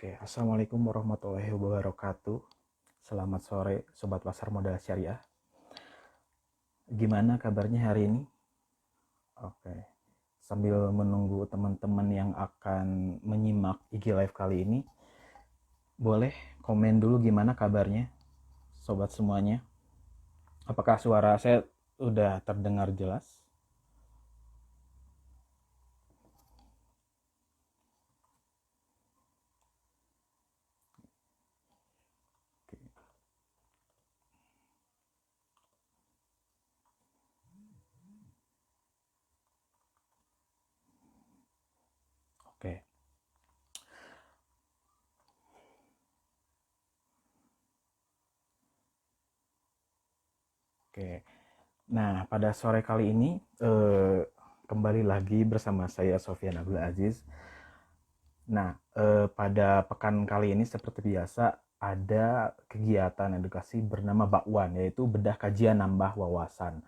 Oke, Assalamualaikum warahmatullahi wabarakatuh. Selamat sore, Sobat Pasar Modal Syariah. Gimana kabarnya hari ini? Oke, sambil menunggu teman-teman yang akan menyimak IG Live kali ini, boleh komen dulu gimana kabarnya, Sobat semuanya. Apakah suara saya udah terdengar jelas? Oke, oke. Nah, pada sore kali ini kembali lagi bersama saya Sofyan Abdul Aziz. Nah, pada pekan kali ini seperti biasa ada kegiatan edukasi bernama Bakwan, yaitu bedah kajian nambah wawasan.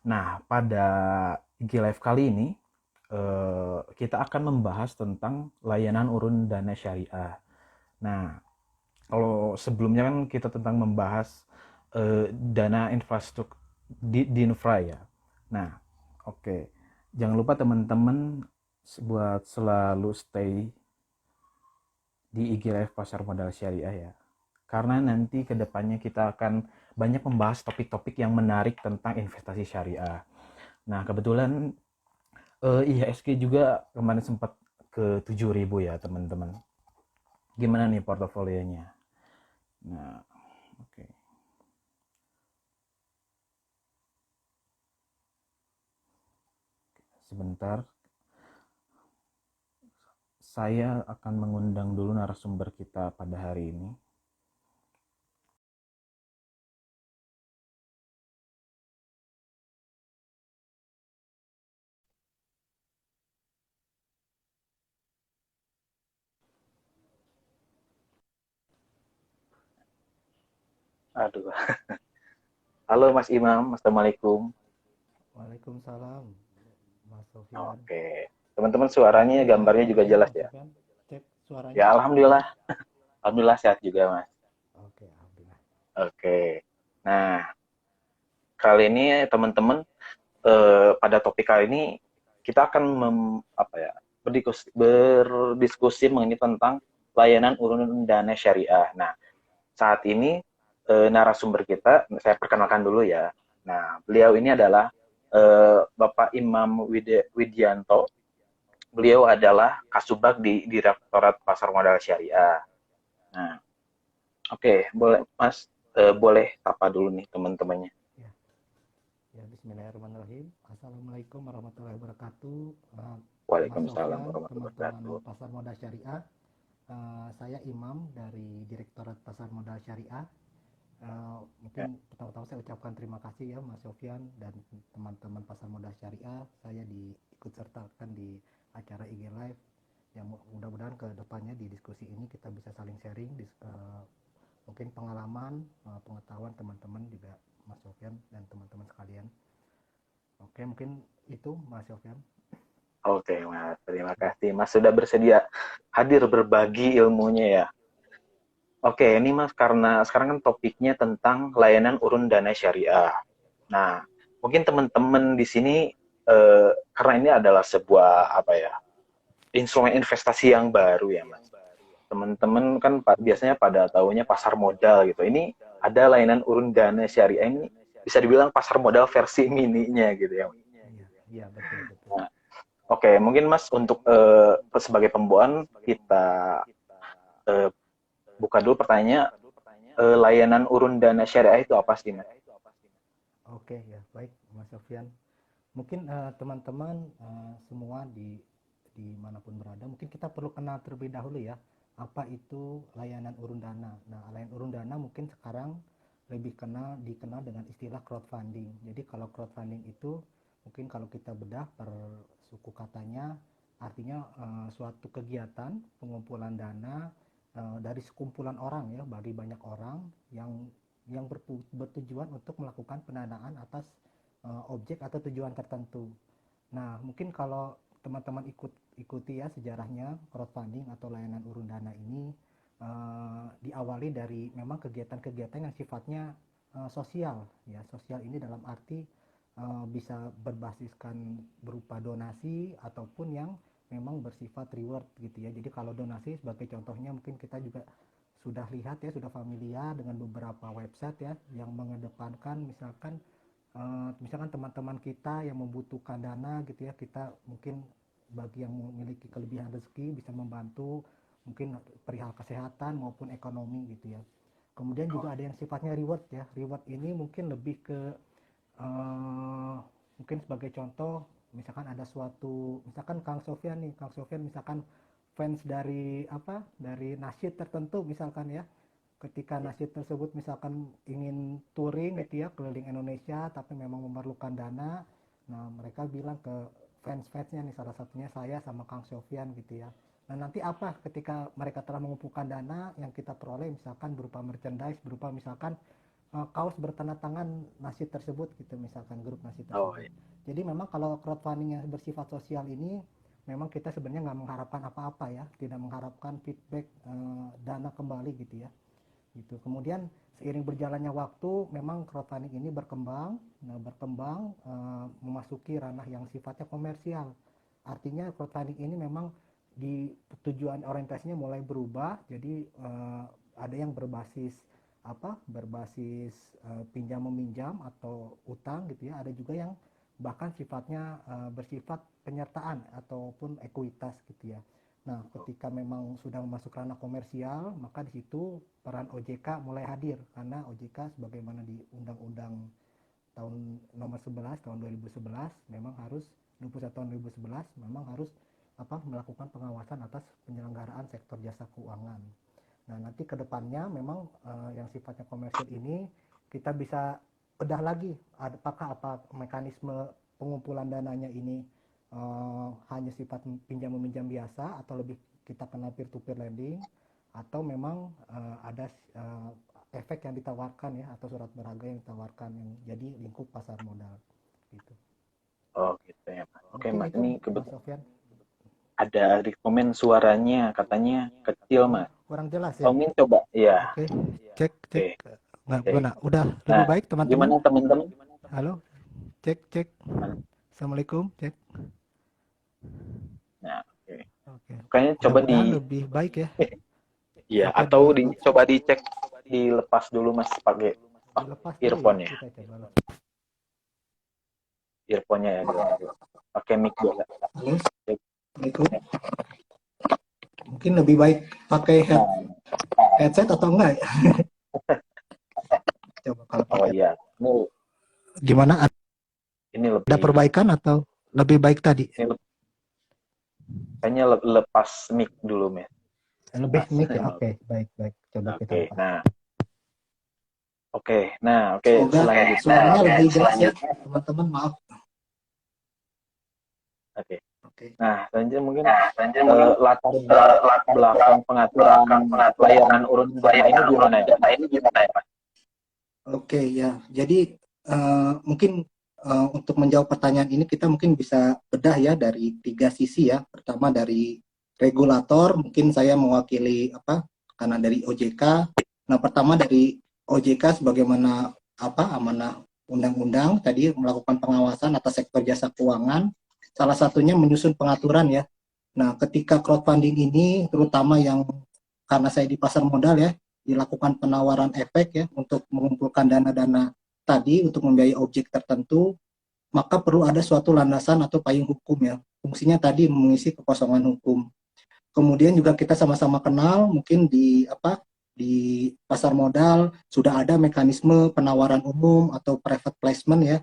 Nah, pada IG Live kali ini kita akan membahas tentang layanan urun dana syariah. Nah, kalau sebelumnya kan kita tentang membahas dana infrastruktur di infra ya. Nah, oke. Jangan lupa teman-teman buat selalu stay di IG Live Pasar Modal Syariah ya. Karena nanti kedepannya kita akan banyak membahas topik-topik yang menarik tentang investasi syariah. Nah, kebetulan IHSG juga kemarin sempat ke 7.000 ya teman-teman. Gimana nih portofolionya? Nah, oke. Sebentar, saya akan mengundang dulu narasumber kita pada hari ini. Aduh. Halo Mas Imam, Assalamualaikum. Waalaikumsalam, Mas Sofyan. Oke. Teman-teman suaranya, Oke, sehat gambarnya ya juga Mas ya, jelas Mas ya? Sofyan. Cek suaranya Ya, aman ya. Alhamdulillah. Alhamdulillah sehat juga, Mas. Oke, alhamdulillah. Oke. Nah, kali ini teman-teman pada topik kali ini kita akan berdiskusi mengenai tentang layanan urun dana syariah. Nah, saat ini narasumber kita saya perkenalkan dulu ya. Nah, beliau ini adalah Bapak Imam Widianto. Beliau adalah Kasubag di Direktorat Pasar Modal Syariah. Nah, oke, boleh Mas, boleh tapa dulu nih teman-temannya. Ya, ya Bismillahirrahmanirrahim. Assalamualaikum warahmatullahi wabarakatuh. Mas Waalaikumsalam Sofyan, warahmatullahi teman-teman wabarakatuh. Pasar Modal Syariah. Saya Imam dari Direktorat Pasar Modal Syariah. Mungkin Ya, pertama-tama saya ucapkan terima kasih ya Mas Sofyan dan teman-teman Pasar Modal Syariah. Saya diikut sertakan di acara IG Live yang mudah-mudahan ke depannya di diskusi ini kita bisa saling sharing mungkin pengalaman, pengetahuan teman-teman juga Mas Sofyan dan teman-teman sekalian. Oke, mungkin itu Mas Sofyan. oke Mas, terima kasih. Mas sudah bersedia hadir berbagi ilmunya ya. Oke, ini Mas karena sekarang kan topiknya tentang layanan urun dana syariah. Nah, mungkin teman-teman di sini karena ini adalah sebuah instrumen investasi yang baru ya Mas. Teman-teman kan biasanya pada tahunya pasar modal gitu. Ini ada layanan urun dana syariah ini bisa dibilang pasar modal versi mininya gitu ya. Iya, iya betul betul. Nah, oke, mungkin Mas untuk sebagai pembukaan kita eh, buka dulu pertanyaannya, layanan urun dana syariah itu apa sih Mas? Oke ya, baik Mas Sofyan. Mungkin teman-teman semua di manapun berada, mungkin kita perlu kenal terlebih dahulu ya, apa itu layanan urun dana. Nah, layanan urun dana mungkin sekarang lebih dikenal dengan istilah crowdfunding. Jadi kalau crowdfunding itu mungkin kalau kita bedah per suku katanya artinya suatu kegiatan pengumpulan dana dari sekumpulan orang ya, bagi banyak orang yang bertujuan untuk melakukan pendanaan atas objek atau tujuan tertentu. Nah, mungkin kalau teman-teman ikuti ya sejarahnya crowdfunding atau layanan urun dana ini, diawali dari memang kegiatan-kegiatan yang sifatnya sosial ya. Sosial ini dalam arti bisa berbasiskan berupa donasi ataupun yang memang bersifat reward gitu ya. Jadi kalau donasi sebagai contohnya mungkin kita juga sudah lihat ya, sudah familiar dengan beberapa website ya yang mengedepankan misalkan teman-teman kita yang membutuhkan dana gitu ya, kita mungkin bagi yang memiliki kelebihan rezeki bisa membantu mungkin perihal kesehatan maupun ekonomi gitu ya. Kemudian juga ada yang sifatnya reward ya. Reward ini mungkin lebih ke mungkin sebagai contoh, misalkan ada suatu, misalkan Kang Sofyan nih, Kang Sofyan misalkan fans dari dari nasyid tertentu misalkan ya, ketika nasyid tersebut misalkan ingin touring gitu ya keliling Indonesia tapi memang memerlukan dana, nah mereka bilang ke fans-fansnya nih, salah satunya saya sama Kang Sofyan gitu ya. Nah nanti apa ketika mereka telah mengumpulkan dana yang kita peroleh misalkan berupa merchandise, berupa misalkan kaos bertanda tangan nasyid tersebut gitu, misalkan grup nasyid tersebut. Jadi memang kalau crowdfunding yang bersifat sosial ini memang kita sebenarnya nggak mengharapkan apa-apa ya, tidak mengharapkan feedback dana kembali gitu ya. Gitu. Kemudian seiring berjalannya waktu memang crowdfunding ini berkembang, memasuki ranah yang sifatnya komersial. Artinya crowdfunding ini memang di tujuan orientasinya mulai berubah, jadi ada yang berbasis berbasis pinjam meminjam atau utang gitu ya, ada juga yang bahkan sifatnya bersifat penyertaan ataupun ekuitas gitu ya. Nah, ketika memang sudah masuk ranah komersial, maka di situ peran OJK mulai hadir, karena OJK sebagaimana di Undang-Undang tahun nomor 11 tahun 2011 memang harus 21 tahun 2011 memang harus melakukan pengawasan atas penyelenggaraan sektor jasa keuangan. Nah, nanti ke depannya memang yang sifatnya komersial ini kita bisa bedah lagi apakah mekanisme pengumpulan dananya ini hanya sifat pinjam meminjam biasa atau lebih kita kenal peer to peer lending, atau memang ada efek yang ditawarkan ya, atau surat berharga yang ditawarkan yang jadi lingkup pasar modal gitu. Oh gitu ya Mas. Oke Mungkin Mas, itu ini Mas kebetulan Sofyan. ada rekomen suaranya katanya kecil Oh, Mas. kurang jelas ya. Tolongin coba. Iya. Oke, cek cek. Oke. Nggak Oke. benar. Udah lebih Nah, baik teman-teman. gimana teman-teman? Halo, cek cek. Assalamualaikum, cek. Nah, oke. Oke, Kayaknya coba mudah-mudahan lebih baik ya. iya, Apa atau coba dicek, dilepas dulu Mas pakai dilepas dulu ya, earphone ya. kita coba lepas. Earphone-nya ya dilepas dulu. Pakai mic biasa. Halo, Assalamualaikum. Mungkin lebih baik pakai headset atau enggak ya? Coba kalau Oh pakai. iya. Gimana? Ini Ada lebih perbaikan atau lebih baik tadi? ini kayaknya lepas mic dulu Mas. Lebih Mas. mic ya. Oke, baik baik. Coba kita Oke. lepas. Nah, oke, Semoga selanjutnya. suaranya lebih jelas ya, teman-teman. Maaf. Oke. Oke. Nah, selanjutnya mungkin latar belakang pengaturan layanan urun dana ini gimana ya Mas? Oke ya. Jadi mungkin untuk menjawab pertanyaan ini kita mungkin bisa bedah ya dari 3 sisi ya. Pertama dari regulator, mungkin saya mewakili karena dari OJK. Nah, pertama dari OJK sebagaimana amanah undang-undang tadi melakukan pengawasan atas sektor jasa keuangan. Salah satunya menyusun pengaturan ya. Nah, ketika crowdfunding ini terutama yang karena saya di pasar modal ya, dilakukan penawaran efek ya untuk mengumpulkan dana-dana tadi untuk membiayai objek tertentu, maka perlu ada suatu landasan atau payung hukum ya. Fungsinya tadi mengisi kekosongan hukum. Kemudian juga kita sama-sama kenal mungkin di pasar modal sudah ada mekanisme penawaran umum atau private placement ya.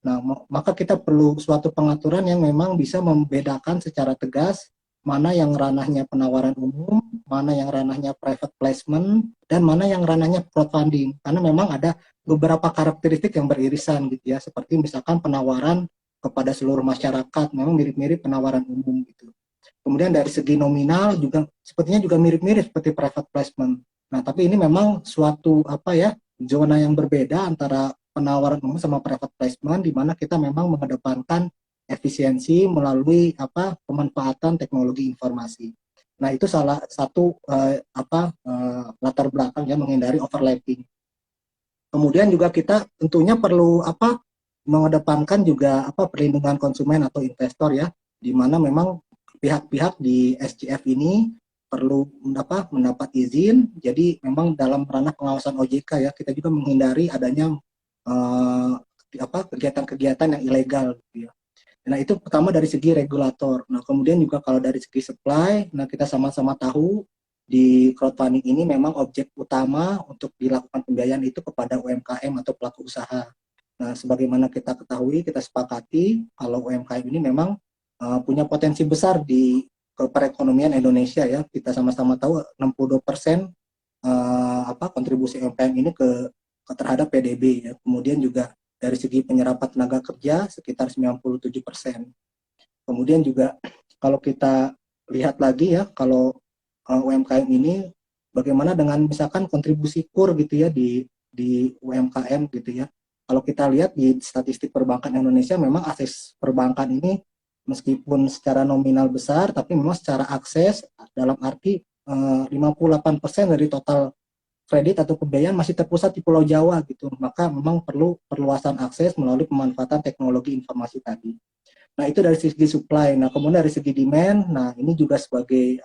Nah, maka kita perlu suatu pengaturan yang memang bisa membedakan secara tegas mana yang ranahnya penawaran umum, mana yang ranahnya private placement, dan mana yang ranahnya crowdfunding. Karena memang ada beberapa karakteristik yang beririsan gitu ya, seperti misalkan penawaran kepada seluruh masyarakat, memang mirip-mirip penawaran umum gitu. Kemudian dari segi nominal juga sepertinya juga mirip-mirip seperti private placement. Nah, tapi ini memang suatu zona yang berbeda antara penawaran umum sama private placement, di mana kita memang mengedepankan efisiensi melalui pemanfaatan teknologi informasi. Nah, itu salah satu latar belakang ya menghindari overlapping. Kemudian juga kita tentunya perlu mengedepankan juga perlindungan konsumen atau investor ya, di mana memang pihak-pihak di SCF ini perlu mendapat izin. Jadi memang dalam ranah pengawasan OJK ya, kita juga menghindari adanya eh, kegiatan-kegiatan yang ilegal gitu ya. Nah, itu pertama dari segi regulator. Nah, kemudian juga kalau dari segi supply, nah kita sama-sama tahu di crowdfunding ini memang objek utama untuk dilakukan pembiayaan itu kepada UMKM atau pelaku usaha. Nah, sebagaimana kita ketahui, kita sepakati kalau UMKM ini memang punya potensi besar di perekonomian Indonesia ya. Kita sama-sama tahu 62% kontribusi UMKM ini terhadap PDB ya. Kemudian juga dari segi penyerapan tenaga kerja sekitar 97%. Kemudian juga kalau kita lihat lagi ya, kalau UMKM ini bagaimana dengan misalkan kontribusi KUR gitu ya di UMKM gitu ya. Kalau kita lihat di statistik perbankan Indonesia, memang akses perbankan ini meskipun secara nominal besar, tapi memang secara akses dalam arti 58% dari total kredit atau pembiayaan masih terpusat di Pulau Jawa gitu. Maka memang perlu perluasan akses melalui pemanfaatan teknologi informasi tadi. Nah, itu dari segi supply. Nah, kemudian dari segi demand, nah ini juga sebagai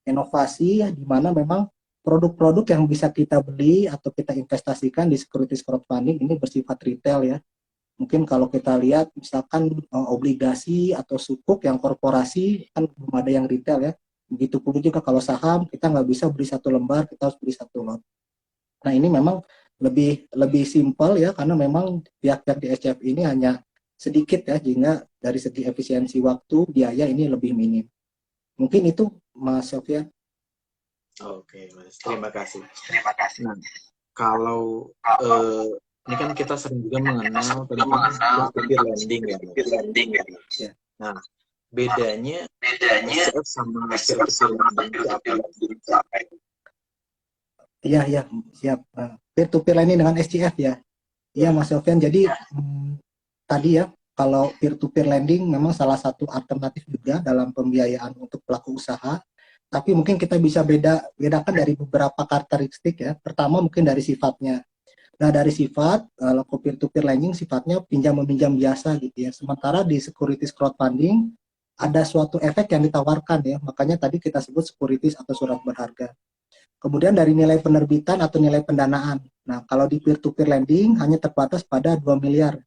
inovasi ya, di mana memang produk-produk yang bisa kita beli atau kita investasikan di securities crowdfunding ini bersifat retail ya. Mungkin kalau kita lihat misalkan obligasi atau sukuk yang korporasi kan belum ada yang retail ya. Begitu pun juga kalau saham kita nggak bisa beli satu lembar, kita harus beli satu lot. Nah, ini memang lebih lebih simpel ya, karena memang pihak-pihak di SCF ini hanya sedikit ya, sehingga dari segi efisiensi waktu biaya ini lebih minim. Mungkin itu Mas Sofyan. Oke, Mas. Terima kasih. Nah, kalau ini kan kita sering juga mengenal tentang peer-to-peer lending ya, Mas. Ya. Nah, bedanya SCF sama peer-to-peer lending itu apa? Iya, iya, siap. Peer-to-peer lending dengan SCF ya. Iya, Mas Sofyan. Jadi tadi ya, kalau peer-to-peer lending memang salah satu alternatif juga dalam pembiayaan untuk pelaku usaha. Tapi mungkin kita bisa bedakan dari beberapa karakteristik ya. Pertama mungkin dari sifatnya. Nah, dari sifat, kalau peer-to-peer lending sifatnya pinjam-meminjam biasa gitu ya. Sementara di securities crowdfunding ada suatu efek yang ditawarkan ya. Makanya tadi kita sebut securities atau surat berharga. Kemudian dari nilai penerbitan atau nilai pendanaan. Nah, kalau di peer-to-peer lending hanya terbatas pada 2 miliar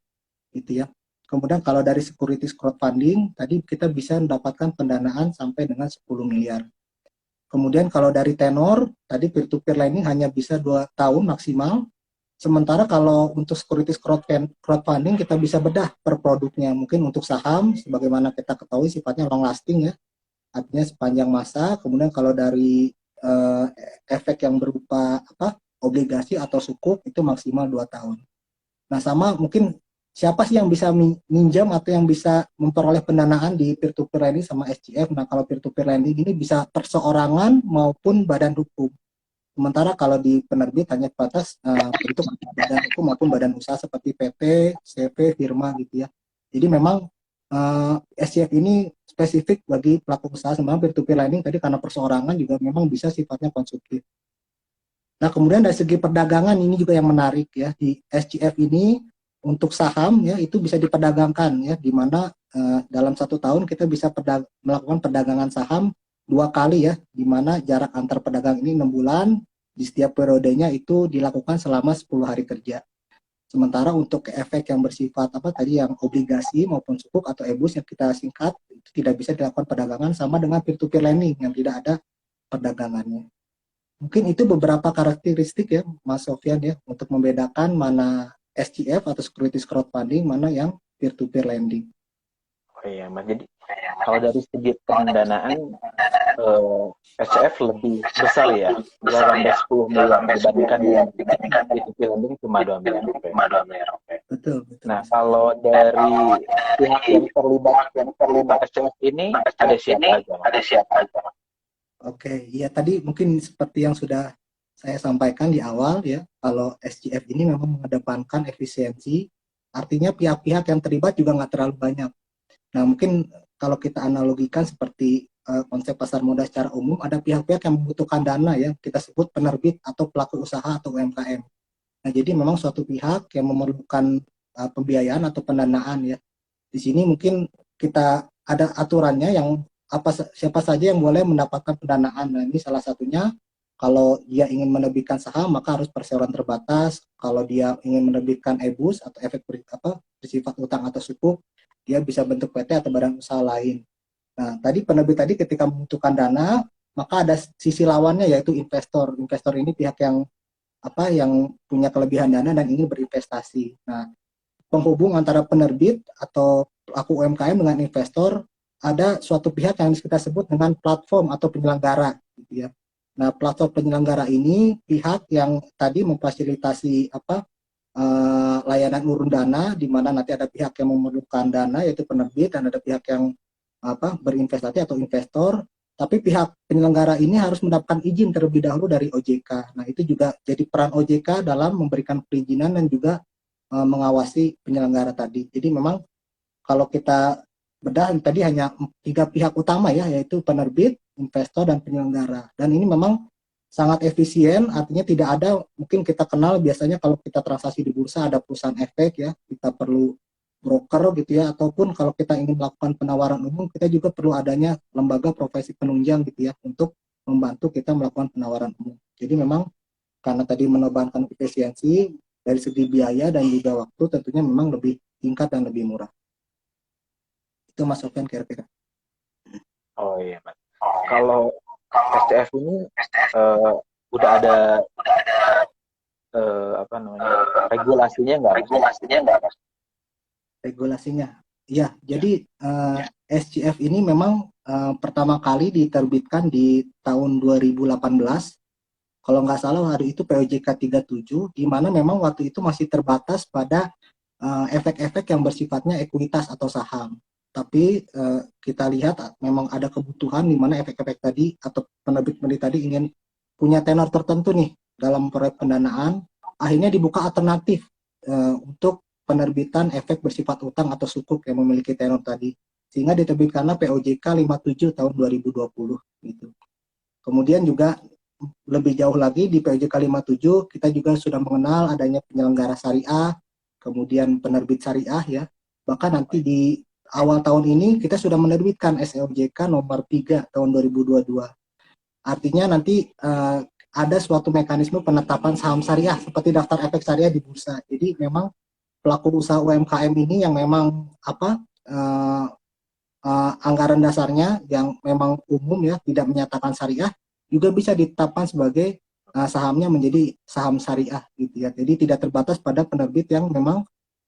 gitu ya. Kemudian kalau dari securities crowdfunding, tadi kita bisa mendapatkan pendanaan sampai dengan 10 miliar. Kemudian kalau dari tenor, tadi peer-to-peer lending hanya bisa 2 tahun maksimal. Sementara kalau untuk securities crowdfunding kita bisa bedah per produknya. Mungkin untuk saham, sebagaimana kita ketahui sifatnya long lasting ya, artinya sepanjang masa. Kemudian kalau dari efek yang berupa obligasi atau sukuk itu maksimal 2 tahun. Nah, sama mungkin siapa sih yang bisa minjam atau yang bisa memperoleh pendanaan di peer-to-peer lending sama SCF. Nah, kalau peer-to-peer lending ini bisa perseorangan maupun badan hukum. Sementara kalau di penerbit hanya batas bentuk badan hukum maupun badan usaha seperti PT, CV, firma gitu ya. Jadi memang SCF ini spesifik bagi pelaku usaha, sebenarnya peer-to-peer lending tadi karena perseorangan juga memang bisa sifatnya konsumtif. Nah, kemudian dari segi perdagangan ini juga yang menarik ya, di SCF ini untuk saham ya itu bisa diperdagangkan ya, di mana dalam 1 tahun kita bisa melakukan perdagangan saham 2 kali ya, di mana jarak antar pedagang ini 6 bulan, di setiap periodenya itu dilakukan selama 10 hari kerja. Sementara untuk efek yang bersifat tadi yang obligasi maupun sukuk atau EBUS yang kita singkat itu tidak bisa dilakukan perdagangan, sama dengan peer-to-peer lending yang tidak ada perdagangannya. Mungkin itu beberapa karakteristik ya Mas Sofyan ya untuk membedakan mana SCF atau securities crowdfunding, mana yang peer-to-peer lending. Oh iya, Mas. Jadi kalau dari segi pendanaan SCF lebih besar ya, bisa sampai 10 miliar dibandingkan dengan peer-to-peer lending cuma 2 miliar. Betul, betul. Nah, kalau dari pihak yang terlibat SCF ini ada siapa aja, Mas? Oke, ya tadi mungkin seperti yang sudah saya sampaikan di awal ya, kalau SCF ini memang mengedepankan efisiensi, artinya pihak-pihak yang terlibat juga nggak terlalu banyak. Nah, mungkin kalau kita analogikan seperti konsep pasar modal secara umum, ada pihak-pihak yang membutuhkan dana ya, kita sebut penerbit atau pelaku usaha atau UMKM. Nah, jadi memang suatu pihak yang memerlukan pembiayaan atau pendanaan ya. Di sini mungkin kita ada aturannya yang siapa saja yang boleh mendapatkan pendanaan. Nah, ini salah satunya kalau dia ingin menerbitkan saham maka harus perseroan terbatas. Kalau dia ingin menerbitkan EBUS atau efek bersifat utang atau sukuk, dia bisa bentuk PT atau badan usaha lain. Nah, tadi penerbit tadi ketika membutuhkan dana, maka ada sisi lawannya yaitu investor. Investor ini pihak yang punya kelebihan dana dan ingin berinvestasi. Nah, penghubung antara penerbit atau pelaku UMKM dengan investor, ada suatu pihak yang kita sebut dengan platform atau penyelenggara, gitu ya. Nah, platform penyelenggara ini pihak yang tadi memfasilitasi layanan urun dana, di mana nanti ada pihak yang memerlukan dana yaitu penerbit dan ada pihak yang berinvestasi atau investor, tapi pihak penyelenggara ini harus mendapatkan izin terlebih dahulu dari OJK. Nah, itu juga jadi peran OJK dalam memberikan perizinan dan juga mengawasi penyelenggara tadi. Jadi memang kalau kita bedah tadi hanya 3 pihak utama ya, yaitu penerbit, investor, dan penyelenggara. Dan ini memang sangat efisien, artinya tidak ada, mungkin kita kenal biasanya kalau kita transaksi di bursa ada perusahaan efek ya, kita perlu broker gitu ya, ataupun kalau kita ingin melakukan penawaran umum, kita juga perlu adanya lembaga profesi penunjang gitu ya, untuk membantu kita melakukan penawaran umum. Jadi memang karena tadi menebarkan efisiensi, dari segi biaya dan juga waktu tentunya memang lebih tingkat dan lebih murah. Itu Mas Sofian kira-kira. Oh iya, Mas. Kalau SCF ini udah ada regulasinya nggak? Regulasinya. Ya, jadi SCF ini memang pertama kali diterbitkan di tahun 2018. Kalau nggak salah hari itu POJK 37, di mana memang waktu itu masih terbatas pada efek-efek yang bersifatnya ekuitas atau saham. Tapi kita lihat memang ada kebutuhan di mana efek-efek tadi atau penerbit-penerbit tadi ingin punya tenor tertentu nih dalam proyek pendanaan. Akhirnya dibuka alternatif untuk penerbitan efek bersifat utang atau sukuk yang memiliki tenor tadi. Sehingga diterbitkanlah POJK 57 tahun 2020 gitu. Kemudian juga lebih jauh lagi di POJK 57 kita juga sudah mengenal adanya penyelenggara syariah, kemudian penerbit syariah ya. Bahkan nanti di awal tahun ini kita sudah menerbitkan SEOJK nomor 3 tahun 2022. Artinya nanti ada suatu mekanisme penetapan saham syariah seperti daftar efek syariah di bursa. Jadi memang pelaku usaha UMKM ini yang memang anggaran dasarnya yang memang umum ya, tidak menyatakan syariah, juga bisa ditetapkan sebagai sahamnya menjadi saham syariah gitu ya. Jadi tidak terbatas pada penerbit yang memang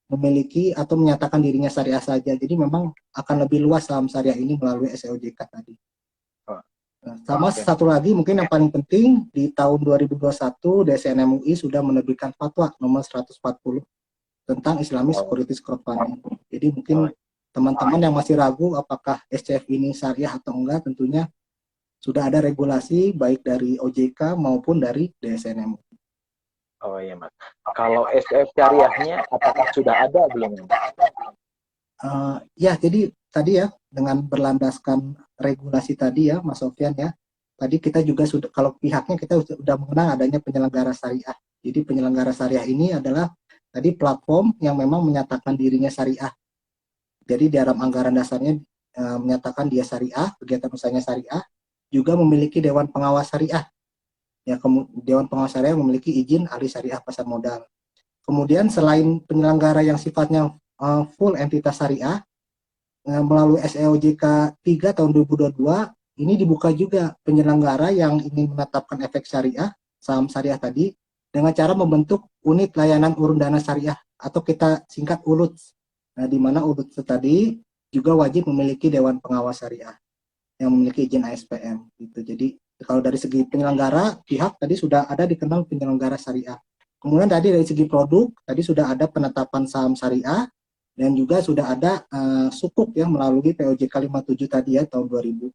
memiliki atau menyatakan dirinya syariah saja. Jadi memang akan lebih luas saham syariah ini melalui SEOJK tadi. Nah, sama satu lagi mungkin yang paling penting, di tahun 2021 DSN MUI sudah menerbitkan fatwa nomor 140 tentang Islamic Securities Crowdfunding. Jadi mungkin teman-teman yang masih ragu apakah SCF ini syariah atau enggak, tentunya sudah ada regulasi baik dari OJK maupun dari DSN MUI. Oh iya, Mas. Kalau SCF syariahnya apakah sudah ada belum? Ya, jadi tadi ya dengan berlandaskan regulasi tadi ya Mas Sofian ya, tadi kita juga sudah, kalau pihaknya kita sudah mengenal adanya penyelenggara syariah. Jadi penyelenggara syariah ini adalah tadi platform yang memang menyatakan dirinya syariah. Jadi di dalam anggaran dasarnya menyatakan dia syariah, kegiatan usahanya syariah, juga memiliki dewan pengawas syariah. Ya, dewan pengawas syariah memiliki izin ahli syariah pasar modal. Kemudian selain penyelenggara yang sifatnya full entitas syariah, melalui SEOJK 3 tahun 2022, ini dibuka juga penyelenggara yang ingin menetapkan efek syariah, saham syariah tadi, dengan cara membentuk unit layanan urun dana syariah, atau kita singkat ULUD. Nah, di mana ULUD tadi juga wajib memiliki dewan pengawas syariah yang memiliki izin ASPM. Gitu. Jadi kalau dari segi penyelenggara, pihak tadi sudah ada dikenal penyelenggara syariah. Kemudian tadi dari segi produk, tadi sudah ada penetapan saham syariah, dan juga sudah ada sukuk ya melalui POJK 57 tadi ya tahun 2020.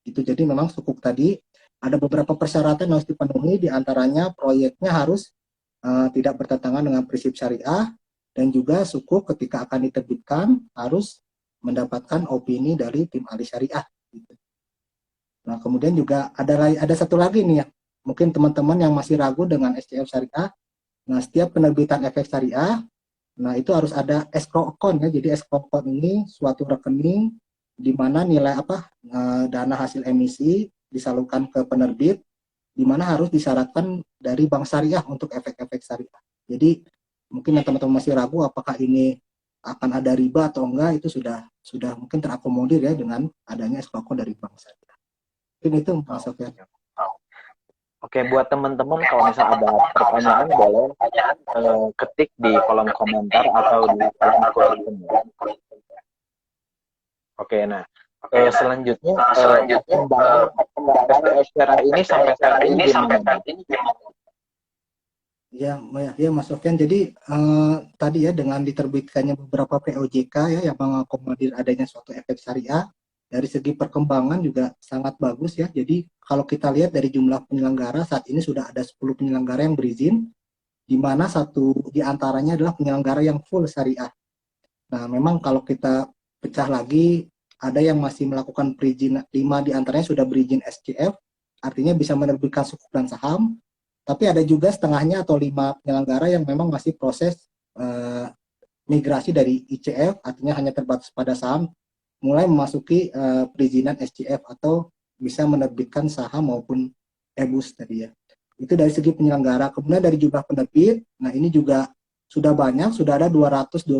Itu jadi memang sukuk tadi ada beberapa persyaratan yang harus dipenuhi, diantaranya proyeknya harus tidak bertentangan dengan prinsip syariah, dan juga sukuk ketika akan diterbitkan harus mendapatkan opini dari tim ahli syariah. Gitu. Nah, kemudian juga ada satu lagi nih ya, mungkin teman-teman yang masih ragu dengan SCF syariah. Nah, setiap penerbitan efek syariah, nah itu harus ada escrow account ya. Jadi escrow account ini suatu rekening di mana nilai dana hasil emisi disalurkan ke penerbit, di mana harus disyaratkan dari bank syariah untuk efek-efek syariah. Jadi mungkin yang teman-teman masih ragu apakah ini akan ada riba atau enggak, itu sudah mungkin terakomodir ya dengan adanya escrow account dari bank syariah. Mungkin itu Mas Oh, Sofian. oke, buat teman-teman kalau misalnya ada pertanyaan boleh ketik di kolom komentar atau di kolom komen. Oke, nah selanjutnya perkembangan STF syariah ini sampai saat ini gimana, Mas? Ya, Mas Sofian. Jadi tadi ya dengan diterbitkannya beberapa POJK ya yang mengakomodir adanya suatu efek syariah, dari segi perkembangan juga sangat bagus ya. Jadi kalau kita lihat dari jumlah penyelenggara saat ini sudah ada 10 penyelenggara yang berizin, di mana satu di antaranya adalah penyelenggara yang full syariah. Nah, memang kalau kita pecah lagi, ada yang masih melakukan perizinan, 5 di antaranya sudah berizin SCF, artinya bisa menerbitkan sukuk dan saham, tapi ada juga setengahnya atau 5 penyelenggara yang memang masih proses migrasi dari ICF, artinya hanya terbatas pada saham, mulai memasuki perizinan SCF atau bisa menerbitkan saham maupun EBUS tadi ya. Itu dari segi penyelenggara. Kemudian dari jumlah penerbit, nah ini juga sudah banyak, sudah ada 222.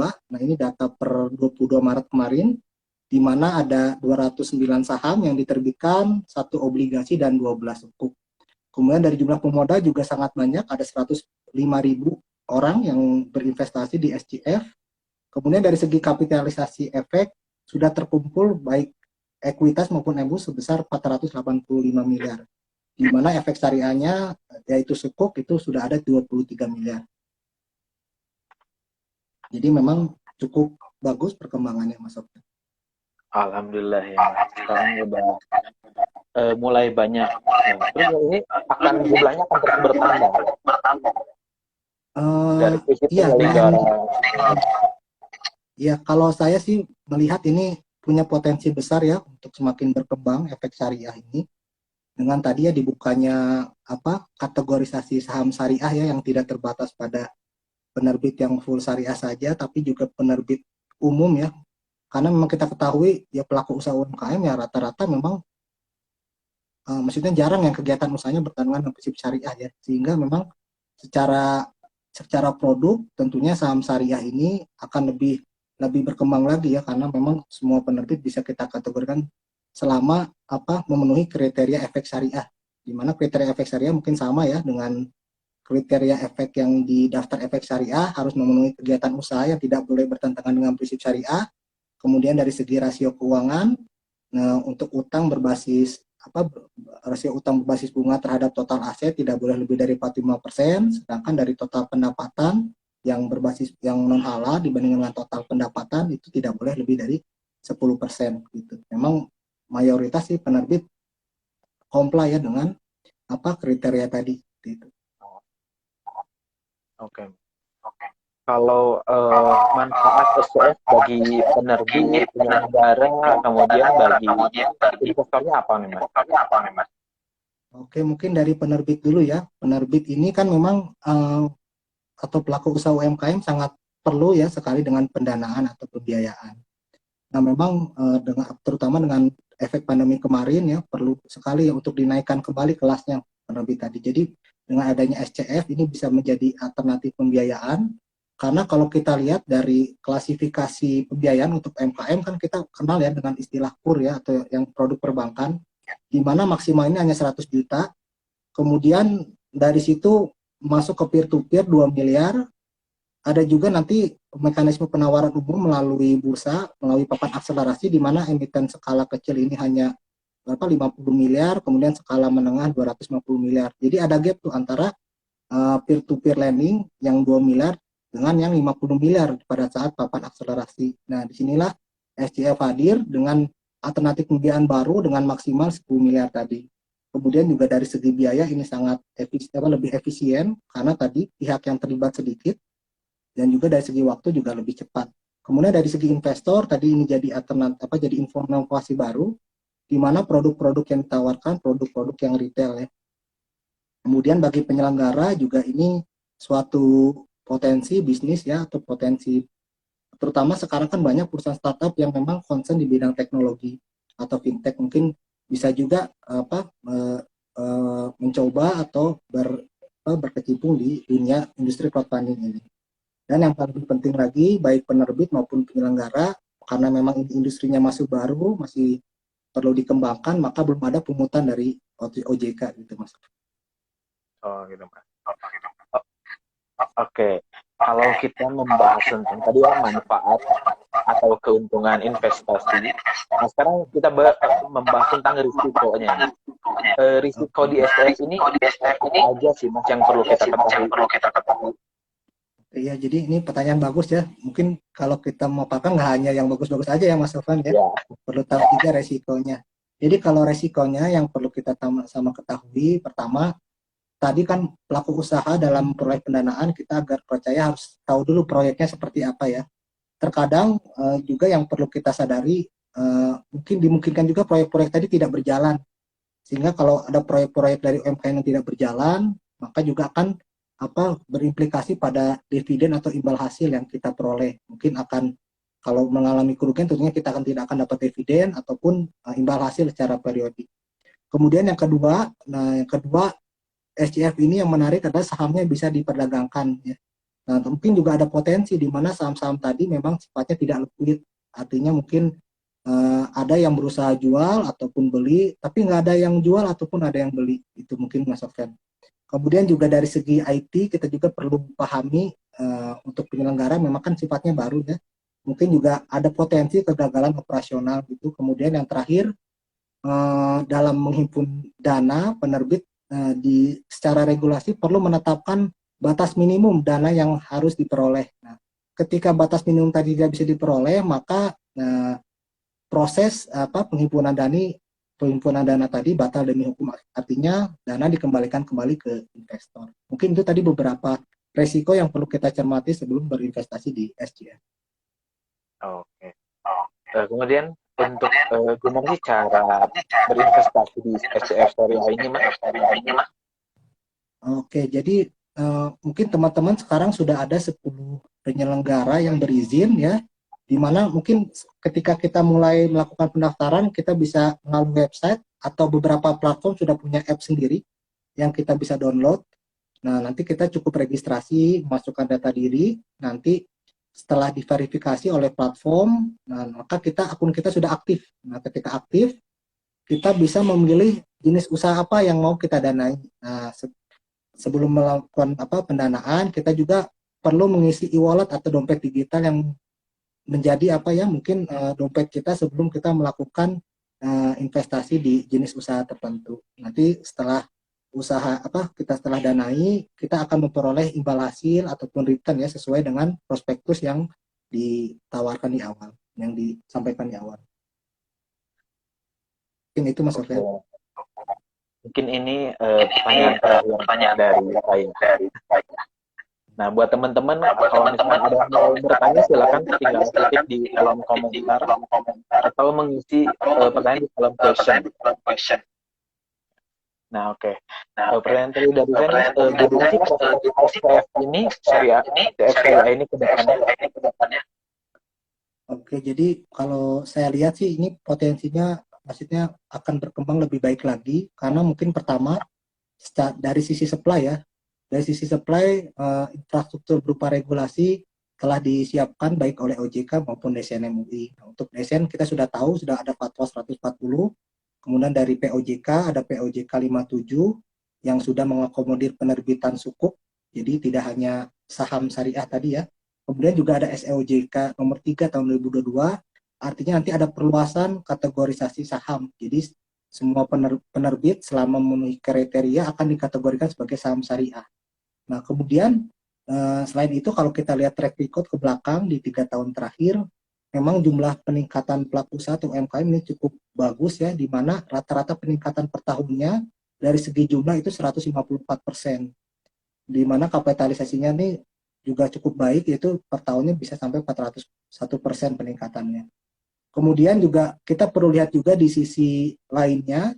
Nah ini data per 22 Maret kemarin, di mana ada 209 saham yang diterbitkan, 1 obligasi dan 12 sukuk. Kemudian dari jumlah pemodal juga sangat banyak, ada 105.000 orang yang berinvestasi di SCF. Kemudian dari segi kapitalisasi efek sudah terkumpul baik ekuitas maupun EBUS sebesar 485 miliar. Di mana efek syariahnya yaitu sukuk itu sudah ada 23 miliar. Jadi memang cukup bagus perkembangannya Mas Sofian. Alhamdulillah ya, sekarang udah mulai banyak. Terus ini jumlahnya akan terus bertambah dari sisi Iya, dengan penyelenggara. ya kalau saya sih melihat ini punya potensi besar ya untuk semakin berkembang efek syariah ini. Dengan tadi ya dibukanya kategorisasi saham syariah ya yang tidak terbatas pada penerbit yang full syariah saja, tapi juga penerbit umum ya. Karena memang kita ketahui ya pelaku usaha UMKM ya rata-rata memang maksudnya jarang yang kegiatan usahanya bertentangan dengan prinsip syariah ya. Sehingga memang secara produk tentunya saham syariah ini akan lebih berkembang lagi ya, karena memang semua penerbit bisa kita kategorikan selama memenuhi kriteria efek syariah, di mana kriteria efek syariah mungkin sama ya dengan kriteria efek yang di daftar efek syariah, harus memenuhi kegiatan usaha yang tidak boleh bertentangan dengan prinsip syariah. Kemudian dari segi rasio keuangan, nah untuk utang berbasis rasio utang berbasis bunga terhadap total aset tidak boleh lebih dari 45%, sedangkan dari total pendapatan yang berbasis yang non halal dibanding dengan total pendapatan itu tidak boleh lebih dari 10% gitu. Memang mayoritas sih penerbit comply ya dengan kriteria tadi gitu. Oke. Kalau manfaat SCF bagi penerbit, penyelenggara, kemudian bagi investornya apa nih, Mas? Oke, mungkin dari penerbit dulu ya. Penerbit ini kan memang atau pelaku usaha UMKM sangat perlu ya sekali dengan pendanaan atau pembiayaan. Nah, memang terutama dengan efek pandemi kemarin ya perlu sekali untuk dinaikkan kembali kelasnya penerbit tadi. Jadi dengan adanya SCF ini bisa menjadi alternatif pembiayaan, karena kalau kita lihat dari klasifikasi pembiayaan untuk UMKM kan kita kenal ya dengan istilah KUR ya atau yang produk perbankan, di mana maksimal ini hanya 100 juta. Kemudian dari situ masuk ke peer-to-peer 2 miliar. Ada juga nanti mekanisme penawaran umum melalui bursa, melalui papan akselerasi, di mana emiten skala kecil ini hanya 50 miliar, kemudian skala menengah 250 miliar. Jadi ada gap tuh antara peer-to-peer lending yang 2 miliar dengan yang 50 miliar pada saat papan akselerasi. Nah, disinilah SCF hadir dengan alternatif pembiayaan baru dengan maksimal 10 miliar tadi. Kemudian juga dari segi biaya ini sangat lebih efisien karena tadi pihak yang terlibat sedikit, dan juga dari segi waktu juga lebih cepat. Kemudian dari segi investor tadi ini jadi alternatif jadi inovasi baru, di mana produk-produk yang ditawarkan produk-produk yang retail ya. Kemudian bagi penyelenggara juga ini suatu potensi bisnis ya, atau potensi, terutama sekarang kan banyak perusahaan startup yang memang concern di bidang teknologi atau fintech, mungkin bisa juga mencoba atau berkecimpung di dunia industri crowdfunding ini. Dan yang paling penting lagi, baik penerbit maupun penyelenggara, karena memang industrinya masih baru, masih perlu dikembangkan, maka belum ada pungutan dari OJK gitu Mas. Oh gitu Mas. Oke, kalau kita membahas tentang tadi ya manfaat atau keuntungan investasi, nah sekarang kita membahas tentang risikonya. Risiko di STF ini apa aja sih Mas yang perlu kita ketahui? Iya, jadi ini pertanyaan bagus ya. Mungkin kalau kita mau pakai nggak hanya yang bagus-bagus aja ya Mas Sofan ya. Ya, Perlu tahu juga resikonya. Jadi kalau resikonya yang perlu kita sama ketahui, pertama, tadi kan pelaku usaha dalam proyek pendanaan kita agar percaya harus tahu dulu proyeknya seperti apa ya. Terkadang juga yang perlu kita sadari, mungkin dimungkinkan juga proyek-proyek tadi tidak berjalan. Sehingga kalau ada proyek-proyek dari UMKM yang tidak berjalan, maka juga akan berimplikasi pada dividen atau imbal hasil yang kita peroleh. Mungkin akan, kalau mengalami kerugian tentunya kita tidak akan dapat dividen ataupun imbal hasil secara periodik. Kemudian yang kedua, SCF ini yang menarik adalah sahamnya bisa diperdagangkan ya. Nah, mungkin juga ada potensi di mana saham-saham tadi memang sifatnya tidak liquid. Artinya mungkin ada yang berusaha jual ataupun beli, tapi nggak ada yang jual ataupun ada yang beli. Itu mungkin Mas Sofyan. Kemudian juga dari segi IT kita juga perlu pahami untuk penyelenggara memang kan sifatnya baru ya. Mungkin juga ada potensi kegagalan operasional gitu. Kemudian yang terakhir dalam menghimpun dana penerbit secara regulasi perlu menetapkan batas minimum dana yang harus diperoleh. Nah, ketika batas minimum tadi tidak bisa diperoleh, maka proses penghimpunan dana tadi batal demi hukum, artinya dana dikembalikan kembali ke investor. Mungkin itu tadi beberapa resiko yang perlu kita cermati sebelum berinvestasi di SJF. oke. Kemudian untuk gimana sih cara berinvestasi di SCF Syariah ini Mas? Oke, jadi mungkin teman-teman sekarang sudah ada 10 penyelenggara yang berizin ya, di mana mungkin ketika kita mulai melakukan pendaftaran kita bisa melalui website atau beberapa platform sudah punya app sendiri yang kita bisa download. Nah, nanti kita cukup registrasi, masukkan data diri, nanti setelah diverifikasi oleh platform, nah, maka akun kita sudah aktif. Nah, ketika aktif, kita bisa memilih jenis usaha apa yang mau kita danai. Nah, sebelum melakukan pendanaan, kita juga perlu mengisi e-wallet atau dompet digital yang menjadi mungkin dompet kita sebelum kita melakukan investasi di jenis usaha tertentu. Nanti setelah setelah danai, kita akan memperoleh imbal hasil ataupun return ya sesuai dengan prospektus yang ditawarkan di awal, yang disampaikan di awal. Mungkin itu Mas Sofyan. Mungkin ini pertanyaan terakhir dari saya. Nah, buat teman-teman, kalau misalnya ada yang mau bertanya, silakan tinggal ketik di kolom komentar atau mengisi pertanyaan di kolom question. Nah, oke. Pertanyaan tadi dari saya nih, bagaimana sih proses SPF ini, SPF ini ke depannya? Oke, jadi kalau saya lihat sih ini potensinya maksudnya akan berkembang lebih baik lagi, karena mungkin pertama dari sisi supply ya, dari sisi supply infrastruktur berupa regulasi telah disiapkan baik oleh OJK maupun DSN MUI. Nah, untuk DSN kita sudah tahu sudah ada Fatwa 140, kemudian dari POJK ada POJK 57 yang sudah mengakomodir penerbitan sukuk, jadi tidak hanya saham syariah tadi ya. Kemudian juga ada SEOJK nomor 3 tahun 2022, artinya nanti ada perluasan kategorisasi saham. Jadi semua penerbit selama memenuhi kriteria akan dikategorikan sebagai saham syariah. Nah, kemudian selain itu kalau kita lihat track record ke belakang di 3 tahun terakhir, memang jumlah peningkatan pelaku usaha atau UMKM ini cukup bagus ya, di mana rata-rata peningkatan per tahunnya dari segi jumlah itu 154%, di mana kapitalisasinya ini juga cukup baik, yaitu per tahunnya bisa sampai 401% peningkatannya. Kemudian juga kita perlu lihat juga di sisi lainnya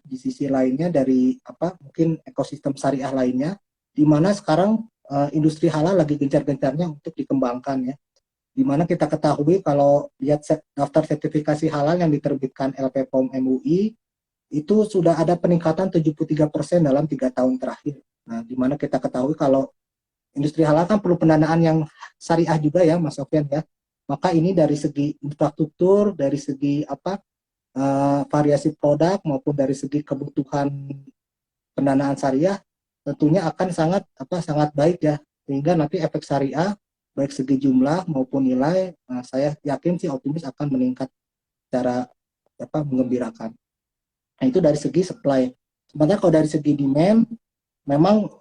dari apa mungkin ekosistem syariah lainnya, di mana sekarang industri halal lagi gencar-gencarnya untuk dikembangkan ya. Di mana kita ketahui kalau lihat daftar sertifikasi halal yang diterbitkan LPPOM MUI itu sudah ada peningkatan 73% dalam 3 tahun terakhir. Nah, di mana kita ketahui kalau industri halal kan perlu pendanaan yang syariah juga ya, Mas Sofyan ya. Maka ini dari segi infrastruktur, dari segi apa variasi produk maupun dari segi kebutuhan pendanaan syariah tentunya akan sangat baik ya. Sehingga nanti efek syariah baik segi jumlah maupun nilai, saya yakin sih optimis akan meningkat secara menggembirakan. Nah, itu dari segi supply. Sementara kalau dari segi demand, memang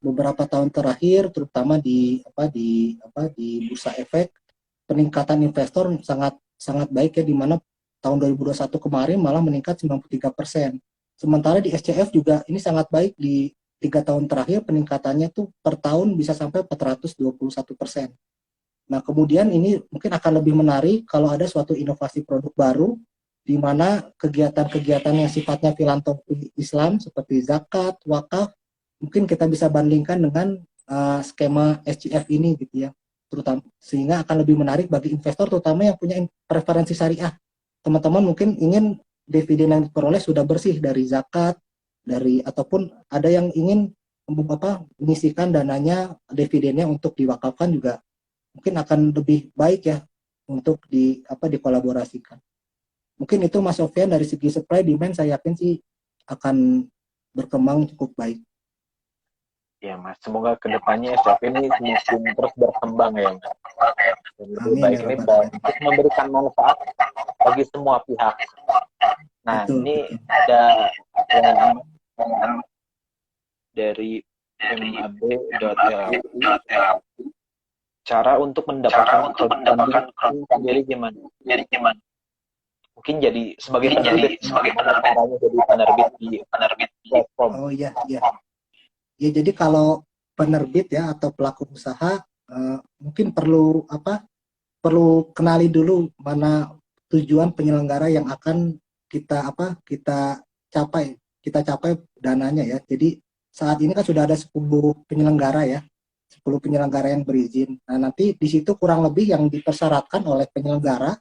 beberapa tahun terakhir, terutama di bursa efek, peningkatan investor sangat baik ya, di mana tahun 2021 kemarin malah meningkat 93%. Sementara di SCF juga ini sangat baik, di 3 tahun terakhir peningkatannya tuh per tahun bisa sampai 421%. Nah, kemudian ini mungkin akan lebih menarik kalau ada suatu inovasi produk baru, di mana kegiatan-kegiatan yang sifatnya filantropi Islam seperti zakat, wakaf, mungkin kita bisa bandingkan dengan skema SCF ini gitu ya, terutama sehingga akan lebih menarik bagi investor terutama yang punya preferensi syariah. Teman-teman mungkin ingin dividen yang diperoleh sudah bersih dari zakat, dari ataupun ada yang ingin menyisihkan dananya dividennya untuk diwakafkan juga mungkin akan lebih baik ya untuk dikolaborasikan. Mungkin itu Mas Sofyan dari segi supply demand saya yakin sih akan berkembang cukup baik. Ya Mas, semoga kedepannya SCF ini semakin terus berkembang ya Mas. Dan lebih baik ini untuk memberikan manfaat bagi semua pihak. Nah, betul, ini betul. ada dari mab.llu, cara untuk mendapatkan crowdfunding sendiri gimana? Mungkin jadi sebagai penerbit, caranya jadi penerbit di platform. Oh iya, iya. Ya, jadi kalau penerbit ya atau pelaku usaha mungkin perlu kenali dulu mana tujuan penyelenggara yang akan kita capai dananya ya. Jadi saat ini kan sudah ada 10 penyelenggara ya. 10 penyelenggara yang berizin. Nah, nanti di situ kurang lebih yang dipersyaratkan oleh penyelenggara,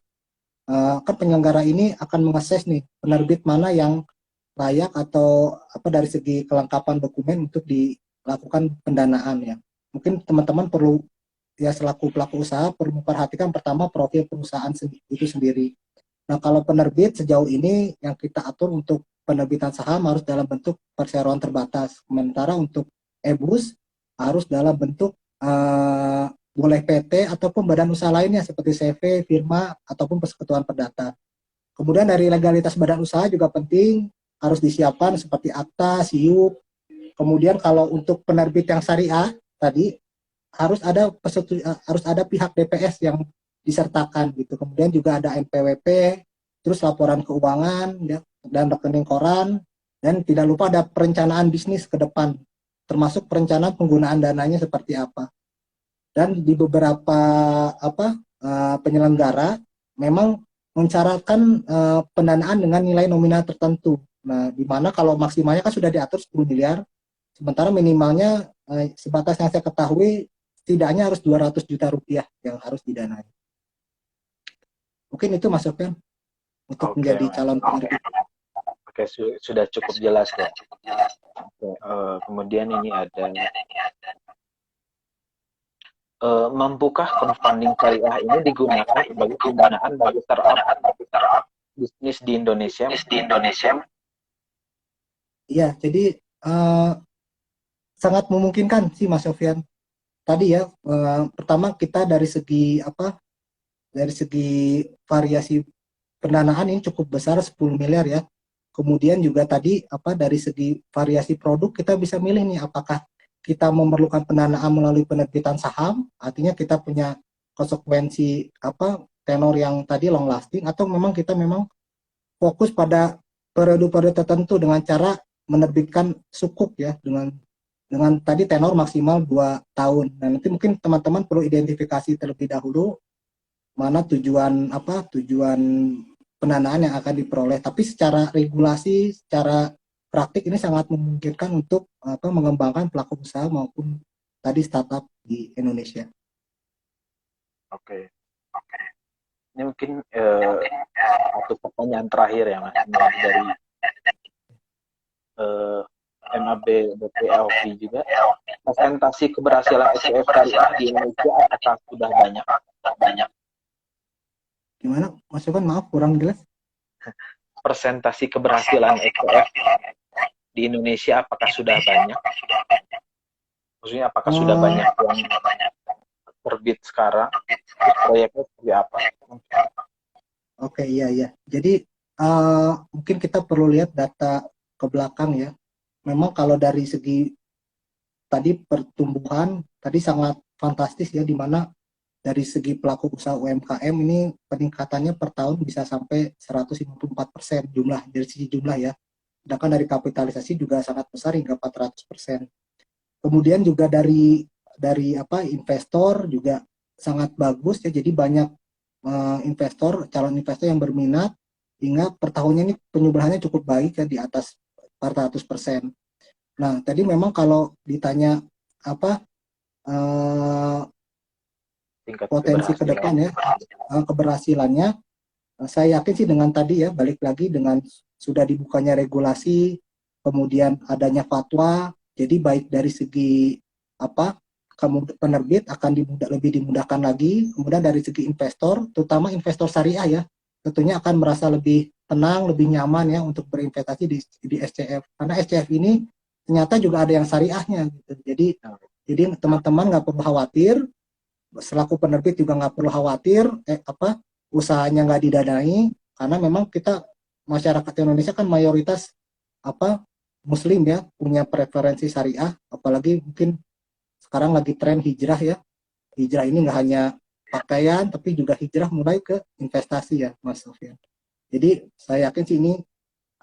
kan penyelenggara ini akan mengakses nih penerbit mana yang layak atau dari segi kelengkapan dokumen untuk dilakukan pendanaan ya. Mungkin teman-teman perlu ya selaku pelaku usaha perlu memperhatikan pertama profil perusahaan itu sendiri. Nah, kalau penerbit sejauh ini yang kita atur untuk penerbitan saham harus dalam bentuk perseroan terbatas. Sementara untuk EBUS harus dalam bentuk boleh PT ataupun badan usaha lainnya seperti CV, firma ataupun persekutuan perdata. Kemudian dari legalitas badan usaha juga penting, harus disiapkan seperti akta, SIUP. Kemudian kalau untuk penerbit yang syariah tadi harus ada pihak DPS yang disertakan gitu. Kemudian juga ada NPWP, terus laporan keuangan ya, dan rekening koran, dan tidak lupa ada perencanaan bisnis ke depan, termasuk perencanaan penggunaan dananya seperti apa. Dan di beberapa penyelenggara memang mensyaratkan pendanaan dengan nilai nominal tertentu. Nah, di mana kalau maksimalnya kan sudah diatur 10 miliar, sementara minimalnya sebatas yang saya ketahui setidaknya harus 200 juta rupiah yang harus didanai. Mungkin itu Mas Sofyan untuk menjadi calon penerbit. Oke, sudah cukup jelas ya. Kemudian ini ada mampukah crowdfunding syariah ini digunakan sebagai pendanaan bagi startup bisnis di Indonesia? Iya, jadi sangat memungkinkan sih Mas Sofyan. Tadi ya, pertama kita dari segi variasi pendanaan ini cukup besar 10 miliar ya. Kemudian juga tadi dari segi variasi produk kita bisa milih nih apakah kita memerlukan pendanaan melalui penerbitan saham, artinya kita punya konsekuensi tenor yang tadi long lasting, atau memang kita fokus pada periode-periode tertentu dengan cara menerbitkan sukuk ya dengan tadi tenor maksimal 2 tahun. Nah, nanti mungkin teman-teman perlu identifikasi terlebih dahulu mana tujuan pendanaan yang akan diperoleh. Tapi secara regulasi, secara praktik ini sangat memungkinkan untuk mengembangkan pelaku usaha maupun tadi startup di Indonesia. Oke. Ini mungkin satu pertanyaan terakhir ya Mas, dari MAB BPLV juga. Presentasi keberhasilan ETF syariah di Indonesia apakah sudah banyak? Gimana, Mas Sofyan? Maaf, kurang jelas. Presentasi keberhasilan ETF di Indonesia apakah sudah banyak? Maksudnya apakah sudah banyak yang terbit sekarang? Terus proyeknya seperti apa? Oke, iya. Jadi mungkin kita perlu lihat data ke belakang ya. Memang kalau dari segi tadi pertumbuhan tadi sangat fantastis ya, di mana dari segi pelaku usaha UMKM ini peningkatannya per tahun bisa sampai 154% jumlah dari segi jumlah ya. Sedangkan dari kapitalisasi juga sangat besar hingga 400%. Kemudian juga dari investor juga sangat bagus ya. Jadi banyak calon investor yang berminat, hingga per tahunnya ini penyumbulahannya cukup baik ya, di atas 400%. Nah, tadi memang kalau ditanya potensi ke depan ya, keberhasilannya, saya yakin sih dengan tadi ya, balik lagi dengan sudah dibukanya regulasi, kemudian adanya fatwa, jadi baik dari segi penerbit akan lebih dimudahkan lagi, kemudian dari segi investor, terutama investor syariah ya, tentunya akan merasa lebih tenang, lebih nyaman ya untuk berinvestasi di SCF, karena SCF ini ternyata juga ada yang syariahnya gitu. Jadi teman-teman nggak perlu khawatir, selaku penerbit juga nggak perlu khawatir usahanya nggak didanai, karena memang kita masyarakat Indonesia kan mayoritas Muslim ya, punya preferensi syariah, apalagi mungkin sekarang lagi tren hijrah ya. Hijrah ini nggak hanya pakaian, tapi juga hijrah mulai ke investasi ya, Mas Sofyan. Jadi saya yakin sih ini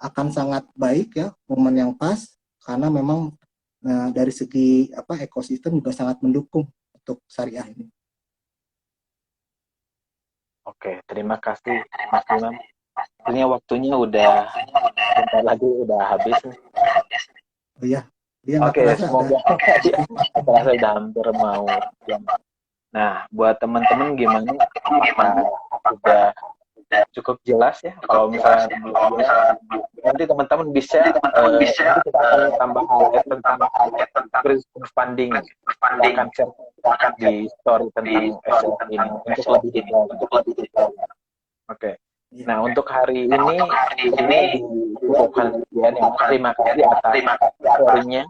akan sangat baik ya, momen yang pas, karena memang dari segi ekosistem juga sangat mendukung untuk syariah ini. Oke, terima kasih Mas Imam. Sebenarnya waktunya udah bentar lagi udah habis nih. Oh iya, dia nggak Oke, terasa semoga terasa udah hampir mau jam. Nah, buat teman-teman gimana? Udah cukup jelas ya? Kalau misalnya nanti teman-teman bisa nanti kita akan tambah highlight tentang crowdfunding. Kita akan share di story tentang SLF ini untuk lebih detail. Oke. Nah, untuk hari ini dicukupkan sekian ya. Terima kasih atas story-nya.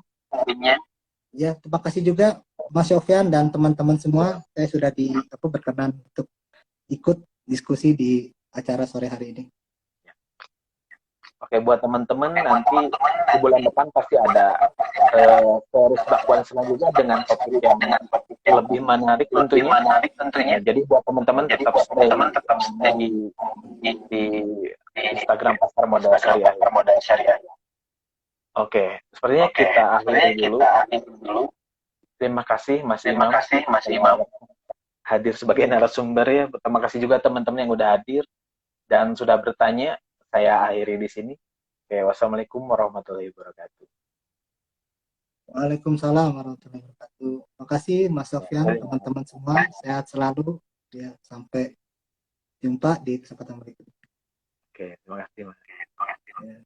Ya, terima kasih juga Mas Sofyan dan teman-teman semua. Saya sudah berkenan untuk ikut diskusi di acara sore hari ini. Oke, buat teman-teman nanti di bulan depan pasti ada series bakwan selanjutnya dengan topik yang lebih menarik tentunya. Jadi buat teman-teman tetap stay di Instagram Pasar Modal Syariah. Oke, sepertinya kita akhiri dulu. Terima kasih Mas Imam hadir sebagai narasumber ya. Terima kasih juga teman-teman yang udah hadir dan sudah bertanya. Saya akhiri di sini. Oke, wassalamualaikum warahmatullahi wabarakatuh. Waalaikumsalam warahmatullahi wabarakatuh. Terima kasih Mas Sofyan, teman-teman semua. Sehat selalu. Ya, sampai jumpa di kesempatan berikutnya. Oke, terima kasih Mas. Ya.